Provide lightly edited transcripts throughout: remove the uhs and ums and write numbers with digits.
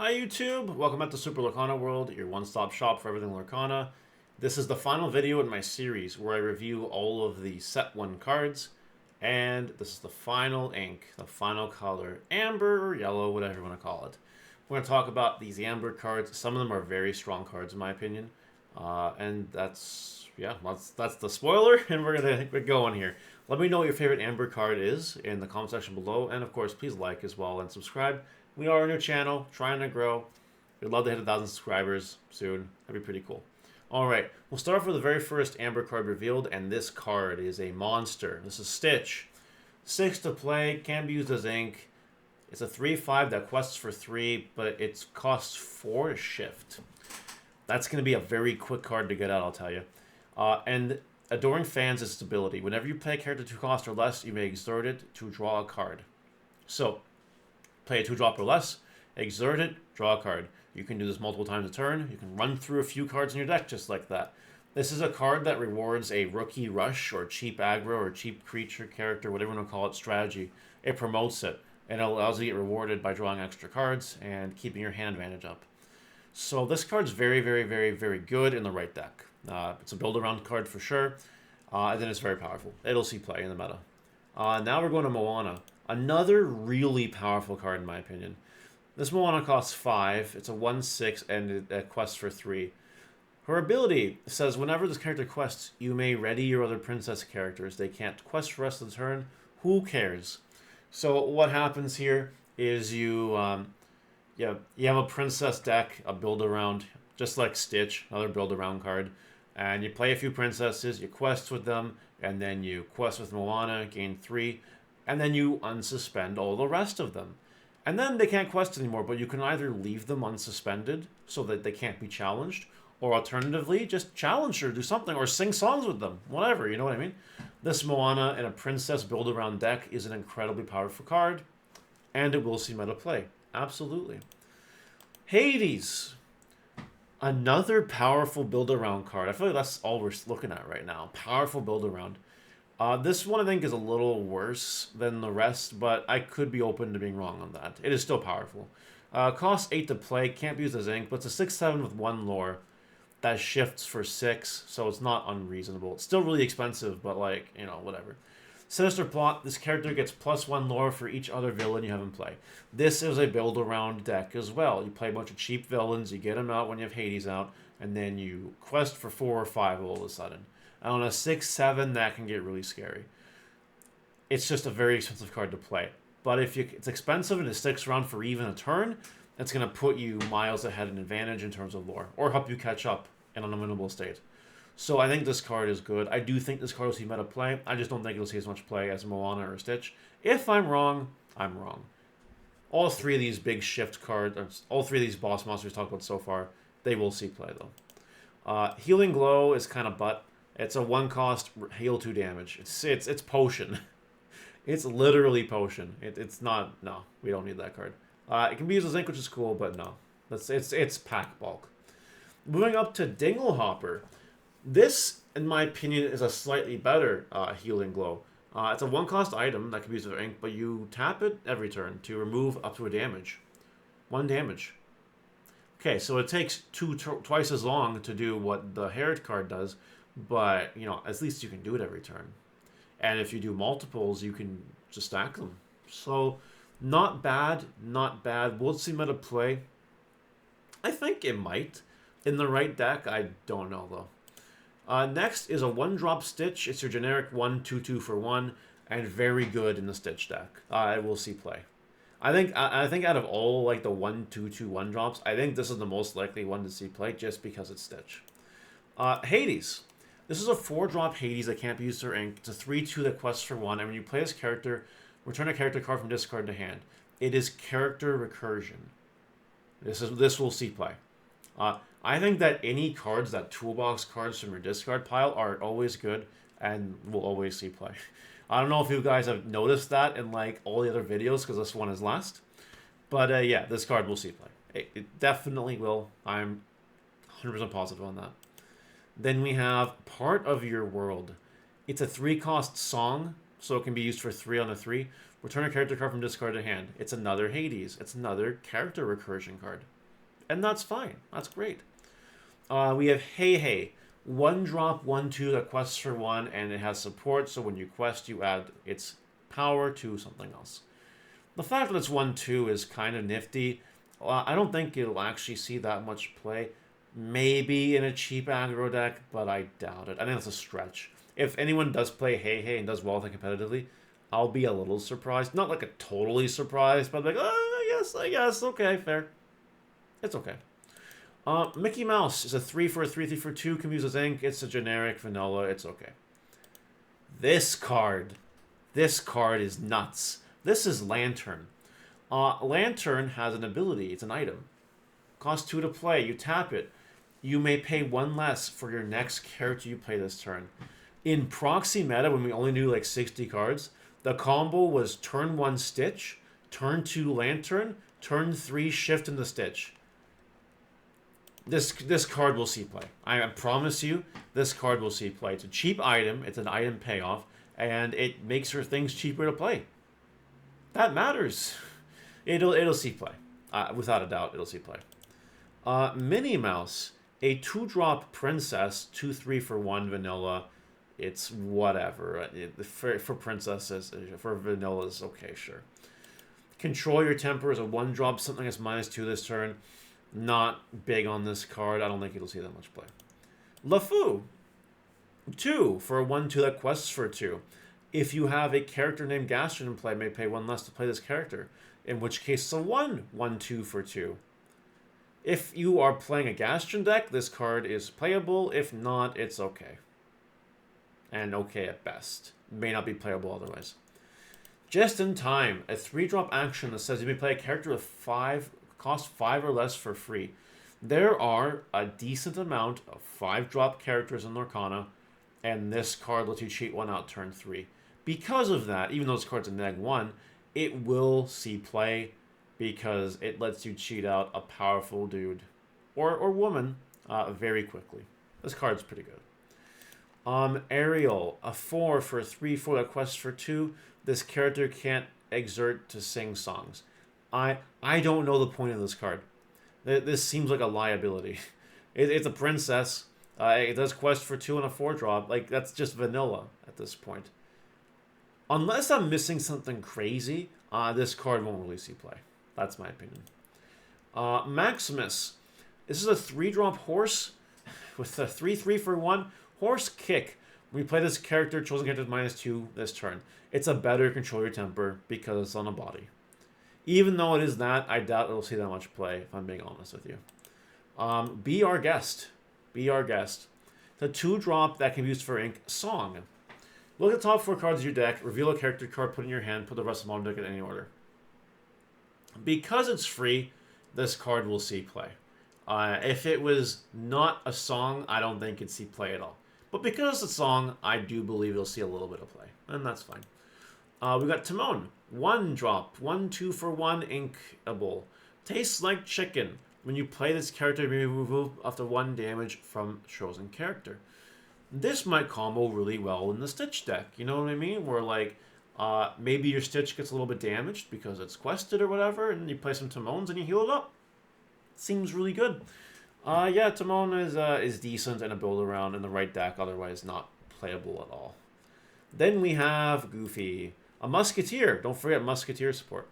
Hi YouTube, welcome back to Super Lorcana World, your one-stop shop for everything Lorcana. This is the final video in my series where I review all of the Set 1 cards, and this is the final ink, the final color, amber or yellow, whatever you want to call it. We're going to talk about these amber cards. Some of them are very strong cards in my opinion, and that's the spoiler, and we're going to get going here. Let me know what your favorite amber card is in the comment section below, and of course please like as well and subscribe. We are a new channel, trying to grow. We'd love to hit 1,000 subscribers soon. That'd be pretty cool. Alright, we'll start off with the very first Amber card revealed, and this card is a monster. This is Stitch. 6 to play, can be used as ink. It's a 3/5 that quests for 3, but it costs 4 to shift. That's going to be a very quick card to get out, I'll tell you. And Adoring Fans is its ability. Whenever you play a character 2 cost or less, you may exert it to draw a card. So, play a 2-drop or less, exert it, draw a card. You can do this multiple times a turn. You can run through a few cards in your deck just like that. This is a card that rewards a rookie rush or cheap aggro or cheap creature character, whatever you want to call it, strategy. It promotes it, and it allows you to get rewarded by drawing extra cards and keeping your hand advantage up. So this card's very, very, very, very good in the right deck. It's a build-around card for sure, and then it's very powerful. It'll see play in the meta. Now we're going to Moana. Another really powerful card in my opinion. This Moana costs 5, it's a 1/6, and it quests for 3. Her ability says whenever this character quests, you may ready your other princess characters. They can't quest for the rest of the turn. Who cares? So what happens here is you have a princess deck, a build-around, just like Stitch, another build-around card. And you play a few princesses, you quest with them, and then you quest with Moana, gain 3, and then you unsuspend all the rest of them. And then they can't quest anymore, but you can either leave them unsuspended so that they can't be challenged, or alternatively, just challenge or do something, or sing songs with them, whatever, you know what I mean? This Moana in a princess build-around deck is an incredibly powerful card, and it will see meta play. Absolutely. Hades. Another powerful build-around card. I feel like that's all we're looking at right now. Powerful build-around. This one I think is a little worse than the rest, but I could be open to being wrong on that. It is still powerful. Costs 8 to play, can't be used as ink, but it's a 6/7 with 1 lore that shifts for 6, so it's not unreasonable. It's still really expensive, but like, you know, whatever. Sinister Plot, this character gets +1 lore for each other villain you have in play. This is a build-around deck as well. You play a bunch of cheap villains, you get them out when you have Hades out, and then you quest for 4 or 5 all of a sudden. And on a 6/7, that can get really scary. It's just a very expensive card to play. But if it's expensive and it sticks around for even a turn, it's going to put you miles ahead in advantage in terms of lore, or help you catch up in an unwinnable state. So I think this card is good. I do think this card will see meta play. I just don't think it'll see as much play as Moana or Stitch. If I'm wrong, I'm wrong. All 3 of these big shift cards, all 3 of these boss monsters we talked about so far, they will see play though. Healing Glow is kind of butt. It's a 1-cost heal 2 damage. It's potion. It's literally potion. It's not. No, we don't need that card. It can be used as ink, which is cool, but no. It's pack bulk. Moving up to Dinglehopper. This, in my opinion, is a slightly better Healing Glow. It's a 1-cost item that can be used as ink, but you tap it every turn to remove up to a damage. 1 damage. Okay, so it takes twice as long to do what the Herod card does, but, you know, at least you can do it every turn. And if you do multiples, you can just stack them. So, not bad, not bad. We'll see meta play. I think it might. In the right deck, I don't know, though. Next is a 1-drop Stitch. It's your generic 1/2/2 for 1, and very good in the Stitch deck. It will see play. I think out of all like the 1/2/2 1-drops, I think this is the most likely one to see play just because it's Stitch. Hades. This is a 4-drop Hades that can't be used for ink. It's a 3/2 that quests for 1, and when you play this character, return a character card from discard to hand. It is character recursion. This will see play. I think that any cards, that toolbox cards from your discard pile, are always good and will always see play. I don't know if you guys have noticed that in like all the other videos, because this one is last. But yeah, this card will see play. It definitely will. I'm 100% positive on that. Then we have Part of Your World. It's a 3-cost song, so it can be used for 3 on a 3. Return a character card from discard to hand. It's another Hades. It's another character recursion card. And that's fine. That's great. We have Hey Hey. 1-drop, 1/2 that quests for 1, and it has support, so when you quest, you add its power to something else. The fact that it's 1/2 is kind of nifty. I don't think it'll actually see that much play. Maybe in a cheap aggro deck, but I doubt it. I think that's a stretch. If anyone does play Hey Hey and does well with it competitively, I'll be a little surprised. Not like a totally surprised, but like, oh, I guess, okay, fair. It's okay. Mickey Mouse is a 3 for a 3/3 for 2, can use as ink. It's a generic vanilla, it's okay. This card is nuts. This is Lantern. Lantern has an ability, it's an item. Costs 2 to play, you tap it. You may pay 1 less for your next character you play this turn. In proxy meta, when we only knew like 60 cards, the combo was turn 1 Stitch, turn 2 Lantern, turn 3 Shift into Stitch. This card will see play. I promise you, this card will see play. It's a cheap item, it's an item payoff, and it makes her things cheaper to play. That matters. It'll see play. Without a doubt, it'll see play. Minnie Mouse, a 2-drop princess, 2/3 for 1 vanilla. It's whatever. For princesses, for vanillas, okay, sure. Control Your Temper is a 1-drop, something that's -2 this turn. Not big on this card. I don't think it'll see that much play. LeFou, 2 for a 1/2 that quests for 2. If you have a character named Gastron in play, may pay 1 less to play this character. In which case, it's a 1/2 for 2. If you are playing a Gastron deck, this card is playable. If not, it's okay. And okay at best. May not be playable otherwise. Just in Time, a 3-drop action that says you may play a character with cost 5 or less for free. There are a decent amount of 5-drop characters in Lorcana, and this card lets you cheat 1 out turn 3. Because of that, even though this card's a -1, it will see play because it lets you cheat out a powerful dude or woman very quickly. This card's pretty good. Ariel, a 4 for a 3/4 that quests for 2. This character can't exert to sing songs. I don't know the point of this card. This seems like a liability. It's a princess. It does quest for 2 and a 4-drop. Like, that's just vanilla at this point. Unless I'm missing something crazy, this card won't really see play. That's my opinion. Maximus. This is a 3-drop horse with a 3/3 for 1. Horse Kick. When we play this character, chosen character is -2 this turn. It's a better Control Your Temper because it's on a body. Even though it is that, I doubt it'll see that much play, if I'm being honest with you. Be Our Guest. Be Our Guest. It's a 2-drop that can be used for ink. Song. Look at the top 4 cards of your deck, reveal a character card, put in your hand, put the rest of them on the deck in any order. Because it's free, this card will see play. If it was not a song, I don't think it'd see play at all. But because it's a song, I do believe it'll see a little bit of play. And that's fine. We got Timon. 1-drop, 1/2 for 1 inkable. Tastes like chicken. When you play this character, you may remove up to 1 damage from chosen character. This might combo really well in the Stitch deck. You know what I mean? Where like maybe your Stitch gets a little bit damaged because it's quested or whatever, and you play some Timons and you heal it up. Seems really good. Yeah, Timon is decent and a build around in the right deck. Otherwise, not playable at all. Then we have Goofy. A Musketeer. Don't forget Musketeer support.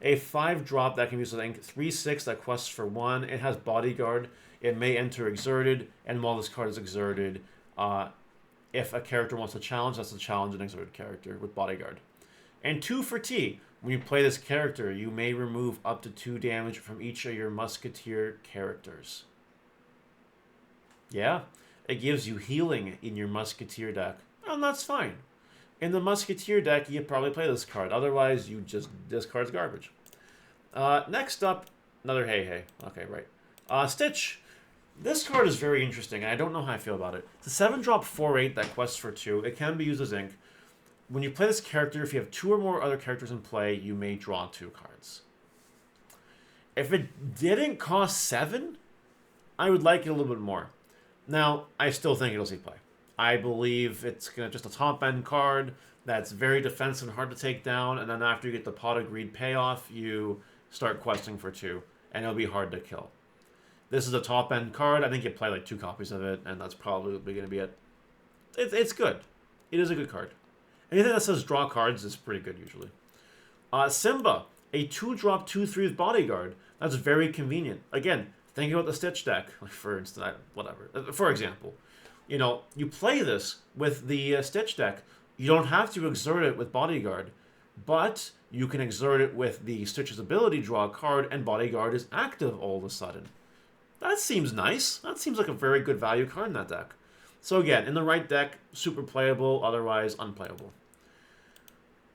A 5-drop that can use, I think, 3/6 that quests for 1. It has Bodyguard. It may enter Exerted, and while this card is Exerted, if a character wants to challenge, that's a challenge an Exerted character with Bodyguard. And 2 for T. When you play this character, you may remove up to 2 damage from each of your Musketeer characters. Yeah, it gives you healing in your Musketeer deck, and that's fine. In the Musketeer deck, you probably play this card. Otherwise, this card's garbage. Next up, another Hey Hey. Okay, right. Stitch. This card is very interesting, and I don't know how I feel about it. It's a 7-drop 4/8 that quests for 2. It can be used as ink. When you play this character, if you have 2 or more other characters in play, you may draw 2 cards. If it didn't cost 7, I would like it a little bit more. Now, I still think it'll see play. I believe it's just a top-end card. that's very defensive and hard to take down, and then after you get the Pot of Greed payoff, you start questing for 2, and it'll be hard to kill. This is a top-end card. I think you play like 2 copies of it, and that's probably going to be it. It's good. It is a good card. Anything that says draw cards is pretty good usually. Simba, a 2-drop 2/3 with Bodyguard. That's very convenient. Again, think about the Stitch deck, like for instance, whatever. For example, you play this with the Stitch deck. You don't have to exert it with Bodyguard, but you can exert it with the Stitch's ability, draw a card, and Bodyguard is active all of a sudden. That seems nice. That seems like a very good value card in that deck. So again, in the right deck, super playable, otherwise unplayable.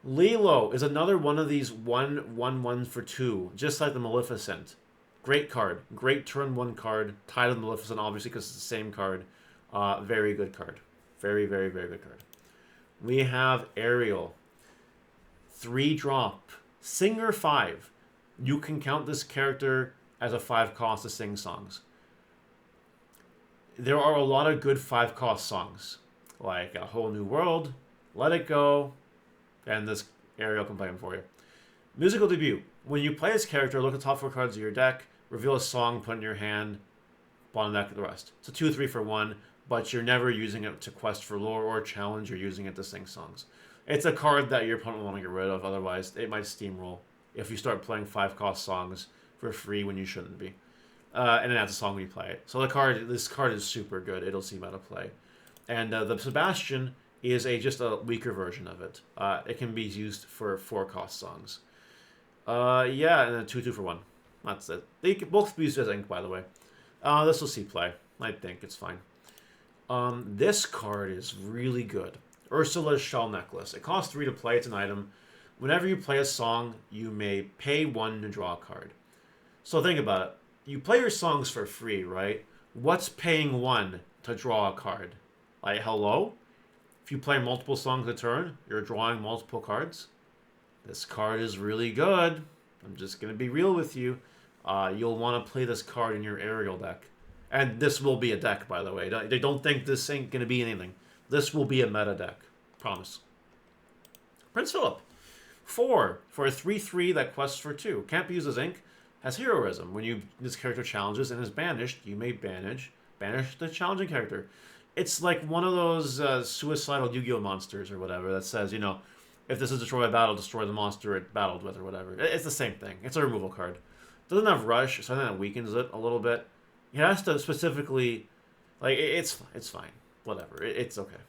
Lilo is another one of these 1/1/1 for 2, just like the Maleficent. Great card. Great turn 1 card. Tied with Maleficent, obviously, because it's the same card. Very good card. Very, very, very good card. We have Ariel. 3-drop. Singer 5. You can count this character as a 5-cost to sing songs. There are a lot of good 5-cost songs, like A Whole New World, Let It Go, and this Ariel can play them for you. Musical debut. When you play this character, look at the top 4 cards of your deck, reveal a song, put it in your hand, bottom deck the rest. It's a 2/3 for 1, but you're never using it to quest for lore or challenge, you're using it to sing songs. It's a card that your opponent will want to get rid of, otherwise it might steamroll if you start playing 5-cost songs for free when you shouldn't be. And then that's a song when you play it. So this card is super good. It'll seem out of play. And the Sebastian is just a weaker version of it. It can be used for 4-cost songs. Yeah, and then 2/2 for 1. That's it. They can both be used as ink, by the way. This will see play. I think it's fine. This card is really good. Ursula's Shell Necklace. It costs 3 to play. It's an item. Whenever you play a song, you may pay 1 to draw a card. So think about it. You play your songs for free, right? What's paying 1 to draw a card? Like, hello? If you play multiple songs a turn, you're drawing multiple cards. This card is really good. I'm just going to be real with you. You'll want to play this card in your Ariel deck. And this will be a deck, by the way. They don't think this ain't going to be anything. This will be a meta deck. Promise. Prince Philip. 4 for a 3/3 that quests for 2. Can't be used as ink. Has heroism. When this character challenges and is banished, you may banish the challenging character. It's like one of those suicidal Yu-Gi-Oh monsters or whatever that says, if this is destroyed by battle, destroy the monster it battled with or whatever. It's the same thing. It's a removal card. It doesn't have rush, so I think that weakens it a little bit. It has to specifically, it's fine. Whatever. It's okay.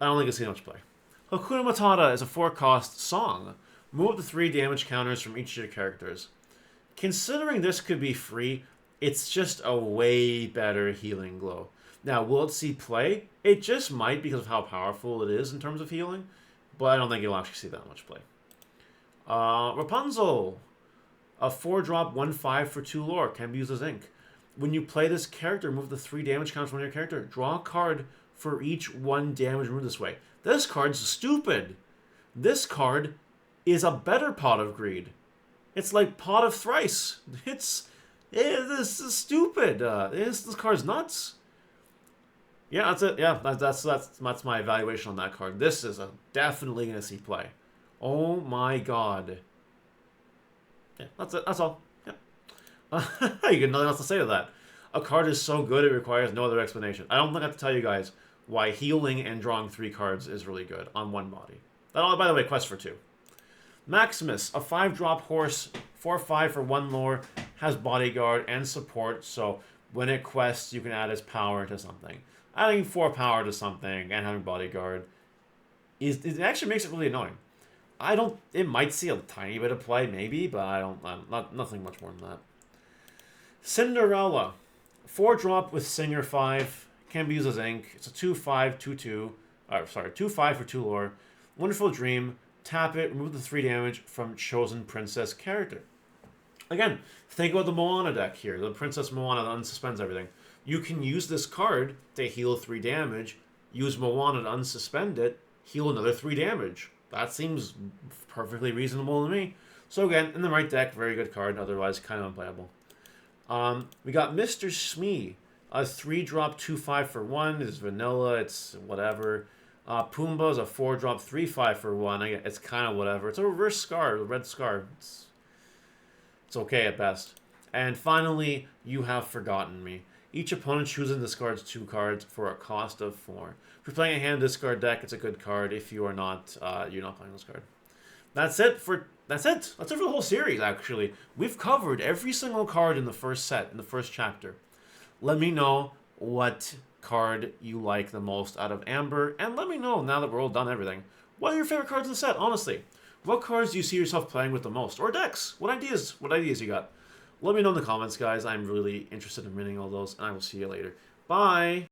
I don't think you'll see much play. Hakuna Matata is a 4-cost song. Move the 3 damage counters from each of your characters. Considering this could be free, it's just a way better healing glow. Now, will it see play? It just might because of how powerful it is in terms of healing, but I don't think you'll actually see that much play. Rapunzel, a 4-drop 1/5 for 2 lore, can be used as ink. When you play this character, move the 3 damage counters from your character. Draw a card for each 1 damage removed this way. This card's stupid. This card is a better Pot of Greed. It's like Pot of Thrice. This is stupid. This card's nuts. Yeah, that's it. Yeah, that's my evaluation on that card. This is definitely going to see play. Oh my god. Yeah, that's it. That's all. Yeah. You got nothing else to say to that. A card is so good it requires no other explanation. I don't think I have to tell you guys why healing and drawing 3 cards is really good on 1 body. That, by the way, quest for 2. Maximus, a 5-drop horse, 4/5 for 1 lore, has bodyguard and support, so when it quests, you can add his power to something. Adding 4 power to something and having bodyguard it actually makes it really annoying. It might see a tiny bit of play, maybe, but nothing much more than that. Cinderella, 4-drop with Singer 5, can be used as ink. It's a 2/5, 2/2, 2/5 for 2 lore. Wonderful Dream. Tap it, remove the 3 damage from chosen princess character. Again, think about the Moana deck here. The Princess Moana that unsuspends everything. You can use this card to heal 3 damage, use Moana to unsuspend it, heal another 3 damage. That seems perfectly reasonable to me. So again, in the right deck, very good card, otherwise kind of unplayable. We got Mr. Smee. A 3-drop 2/5 for 1 is vanilla, it's whatever. Pumbaa is a 4-drop, 3/5 for 1. It's kind of whatever. It's a reverse Scar, a red Scar. It's okay at best. And finally, you have Forgotten Me. Each opponent chooses and discards 2 cards for a cost of 4. If you're playing a hand discard deck, it's a good card. If you are not, you're not playing this card. That's it for the whole series, actually. We've covered every single card in the first set, in the first chapter. Let me know what card you like the most out of Amber, and let me know, now that we're all done everything, what are your favorite cards in the set, honestly? What cards do you see yourself playing with the most? Or decks? What ideas you got? Let me know in the comments, guys. I'm really interested in winning all those, and I will see you later. Bye!